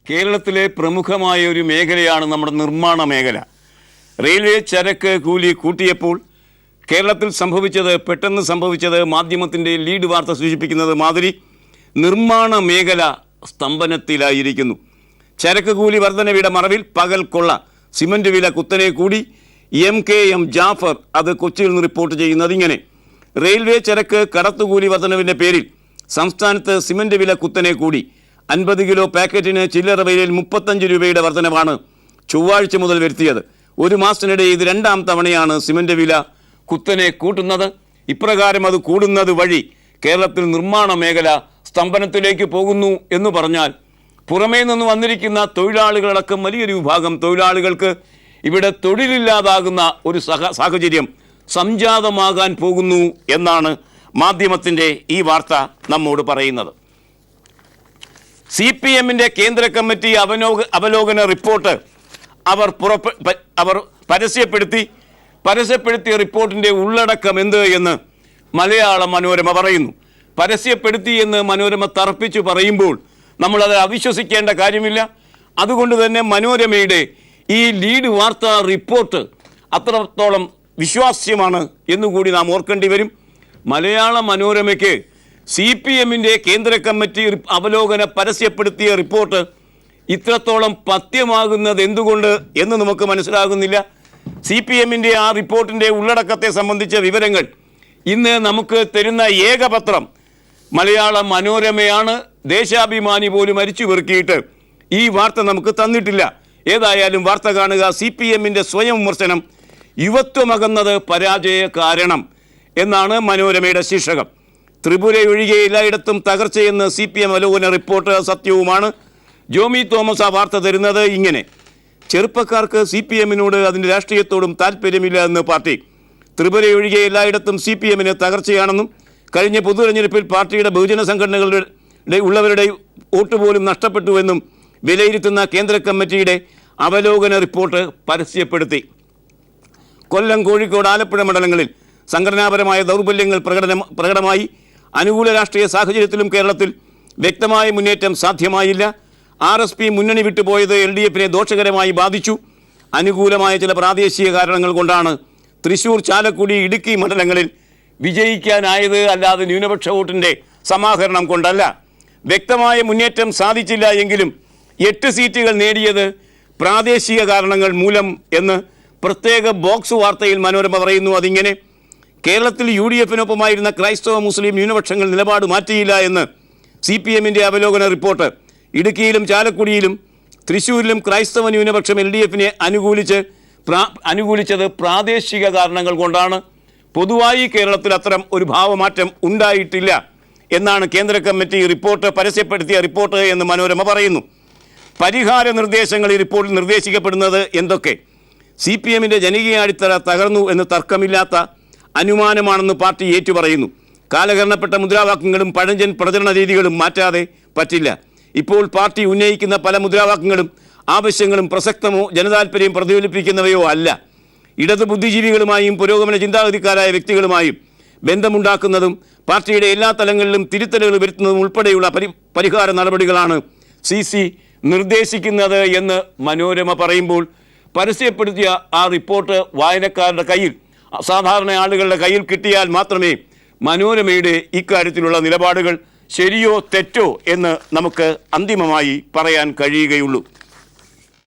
കേരളത്തിലെ പ്രമുഖമായ ഒരു മേഖലയാണ് നമ്മുടെ നിർമ്മാണ മേഖല. റെയിൽവേ ചരക്ക് കൂലി കൂട്ടിയപ്പോൾ കേരളത്തിൽ പെട്ടെന്ന് സംഭവിച്ചത് മാധ്യമത്തിൻ്റെ ലീഡ് വാർത്ത സൂചിപ്പിക്കുന്നത് മാതിരി നിർമ്മാണ മേഖല സ്തംഭനത്തിലായിരിക്കുന്നു. ചരക്ക് കൂലി വർധനയുടെ മറവിൽ പകൽ കൊള്ള, സിമന്റ് വില കുത്തനെ കൂടി. MKM ജാഫർ അത് കൊച്ചിയിൽ നിന്ന് റിപ്പോർട്ട് ചെയ്യുന്നത് ഇങ്ങനെ: റെയിൽവേ ചരക്ക് കടത്തുകൂലി വർധനവിൻ്റെ പേരിൽ സംസ്ഥാനത്ത് സിമന്റ് വില കുത്തനെ കൂടി. 50 കിലോ പാക്കറ്റിന് ചില്ലറ വിലയിൽ 35 രൂപയുടെ വർധനവാണ് ചൊവ്വാഴ്ച മുതൽ വരുത്തിയത്. ഒരു മാസത്തിനിടെ ഇത് 2ാം തവണയാണ് സിമന്റ് വില കുത്തനെ കൂട്ടുന്നത്. ഇപ്രകാരം അത് കൂടുന്നത് വഴി കേരളത്തിൽ നിർമ്മാണ മേഖല സ്തംഭനത്തിലേക്ക് പോകുന്നു എന്ന് പറഞ്ഞാൽ പുറമേ നിന്ന് വന്നിരിക്കുന്ന തൊഴിലാളികളടക്കം വലിയൊരു വിഭാഗം തൊഴിലാളികൾക്ക് ഇവിടെ തൊഴിലില്ലാതാകുന്ന ഒരു സാഹചര്യം സംജാതമാകാൻ പോകുന്നു എന്നാണ് മാധ്യമത്തിൻ്റെ ഈ വാർത്ത നമ്മോട് പറയുന്നത്. CPMൻ്റെ കേന്ദ്ര കമ്മിറ്റി അവലോകന റിപ്പോർട്ട് അവർ പരസ്യപ്പെടുത്തിയ റിപ്പോർട്ടിൻ്റെ ഉള്ളടക്കം എന്ത് എന്ന് മലയാള മനോരമ പറയുന്നു. പരസ്യപ്പെടുത്തി എന്ന് മനോരമ തർപ്പിച്ചു പറയുമ്പോൾ നമ്മളത് അവിശ്വസിക്കേണ്ട കാര്യമില്ല. അതുകൊണ്ട് തന്നെ മനോരമയുടെ ഈ ലീഡ് വാർത്താ റിപ്പോർട്ട് അത്രത്തോളം വിശ്വാസ്യമാണ് എന്നുകൂടി നാം ഓർക്കേണ്ടി വരും. മലയാള മനോരമയ്ക്ക് CPMൻ്റെ കേന്ദ്ര കമ്മിറ്റി അവലോകന പരസ്യപ്പെടുത്തിയ റിപ്പോർട്ട് ഇത്രത്തോളം പഥ്യമാകുന്നത് എന്തുകൊണ്ട് എന്ന് നമുക്ക് മനസ്സിലാകുന്നില്ല. CPMൻ്റെ ആ റിപ്പോർട്ടിൻ്റെ ഉള്ളടക്കത്തെ സംബന്ധിച്ച വിവരങ്ങൾ ഇന്ന് നമുക്ക് തരുന്ന ഏക പത്രം മലയാള മനോരമയാണ്. ദേശാഭിമാനി പോലും അരിച്ചു പെറുക്കിയിട്ട് ഈ വാർത്ത നമുക്ക് തന്നിട്ടില്ല. ഏതായാലും വാർത്ത കാണുക. CPMൻ്റെ സ്വയം വിമർശനം: യുവത്വമകന്നത് പരാജയ കാരണം എന്നാണ് മനോരമയുടെ ശീർഷകം. ത്രിപുരയൊഴികെ എല്ലായിടത്തും തകർച്ചയെന്ന് CPM അവലോകന റിപ്പോർട്ട് സത്യവുമാണ്. ജോമി തോമസ് ആ വാർത്ത തരുന്നത് ഇങ്ങനെ: ചെറുപ്പക്കാർക്ക് CPMനോട് അതിൻ്റെ രാഷ്ട്രീയത്തോടും താല്പര്യമില്ല എന്ന് പാർട്ടി. ത്രിപുരയൊഴികെ എല്ലായിടത്തും CPMന് തകർച്ചയാണെന്നും കഴിഞ്ഞ പൊതുതെരഞ്ഞെടുപ്പിൽ പാർട്ടിയുടെ ബഹുജന സംഘടനകളുടെ ഉള്ളവരുടെ വോട്ട് പോലും നഷ്ടപ്പെട്ടുവെന്നും വിലയിരുത്തുന്ന കേന്ദ്ര കമ്മിറ്റിയുടെ അവലോകന റിപ്പോർട്ട് പരസ്യപ്പെടുത്തി. കൊല്ലം, കോഴിക്കോട്, ആലപ്പുഴ മണ്ഡലങ്ങളിൽ സംഘടനാപരമായ ദൗർബല്യങ്ങൾ പ്രകടമായി. അനുകൂല രാഷ്ട്രീയ സാഹചര്യത്തിലും കേരളത്തിൽ വ്യക്തമായ മുന്നേറ്റം സാധ്യമായില്ല. RSP മുന്നണി വിട്ടുപോയത് LDFനെ ദോഷകരമായി ബാധിച്ചു. അനുകൂലമായ ചില പ്രാദേശിക കാരണങ്ങൾ കൊണ്ടാണ് തൃശൂർ, ചാലക്കുടി, ഇടുക്കി മണ്ഡലങ്ങളിൽ വിജയിക്കാനായത്, അല്ലാതെ ന്യൂനപക്ഷ വോട്ടിൻ്റെ സമാഹരണം കൊണ്ടല്ല. വ്യക്തമായ മുന്നേറ്റം സാധിച്ചില്ല എങ്കിലും 8 സീറ്റുകൾ നേടിയത് പ്രാദേശിക കാരണങ്ങൾ മൂലം എന്ന് പ്രത്യേക ബോക്സ് വാർത്തയിൽ മനോരമ പറയുന്നു. അതിങ്ങനെ: കേരളത്തിൽ UDFനൊപ്പമായിരുന്ന ക്രൈസ്തവ മുസ്ലിം ന്യൂനപക്ഷങ്ങൾ നിലപാട് മാറ്റിയില്ല എന്ന് CPMൻ്റെ അവലോകന റിപ്പോർട്ട്. ഇടുക്കിയിലും ചാലക്കുടിയിലും തൃശ്ശൂരിലും ക്രൈസ്തവ ന്യൂനപക്ഷം LDFനെ അനുകൂലിച്ചത് പ്രാദേശിക കാരണങ്ങൾ കൊണ്ടാണ്. പൊതുവായി കേരളത്തിൽ അത്തരം ഒരു ഭാവമാറ്റം ഉണ്ടായിട്ടില്ല എന്നാണ് കേന്ദ്ര കമ്മിറ്റി പരസ്യപ്പെടുത്തിയ റിപ്പോർട്ട് എന്ന് മനോരമ പറയുന്നു. പരിഹാര നിർദ്ദേശങ്ങൾ ഈ റിപ്പോർട്ടിൽ നിർദ്ദേശിക്കപ്പെടുന്നത് എന്തൊക്കെ? CPMൻ്റെ ജനകീയ അടിത്തറ തകർന്നു എന്ന് തർക്കമില്ലാത്ത അനുമാനമാണെന്ന് പാർട്ടി ഏറ്റുപറയുന്നു. കാലഹരണപ്പെട്ട മുദ്രാവാക്യങ്ങളും പഴഞ്ചൻ പ്രചരണ രീതികളും മാറ്റാതെ പറ്റില്ല. ഇപ്പോൾ പാർട്ടി ഉന്നയിക്കുന്ന പല മുദ്രാവാക്യങ്ങളും ആവശ്യങ്ങളും പ്രസക്തമോ ജനതാൽപര്യം പ്രതിഫലിപ്പിക്കുന്നവയോ അല്ല. ഇടതു ബുദ്ധിജീവികളുമായും പുരോഗമന ചിന്താഗതിക്കാരായ വ്യക്തികളുമായും ബന്ധമുണ്ടാക്കുന്നതും പാർട്ടിയുടെ എല്ലാ തലങ്ങളിലും തിരുത്തലുകൾ വരുത്തുന്നതും ഉൾപ്പെടെയുള്ള പരിഹാര നടപടികളാണ് CC നിർദ്ദേശിക്കുന്നത് എന്ന് മനോരമ പറയുമ്പോൾ, പരസ്യപ്പെടുത്തിയ ആ റിപ്പോർട്ട് വായനക്കാരുടെ കയ്യിൽ, സാധാരണ ആളുകളുടെ കയ്യിൽ കിട്ടിയാൽ മാത്രമേ മനോരമയുടെ ഇക്കാര്യത്തിലുള്ള നിലപാടുകൾ ശരിയോ തെറ്റോ എന്ന് നമുക്ക് അന്തിമമായി പറയാൻ കഴിയുകയുള്ളൂ.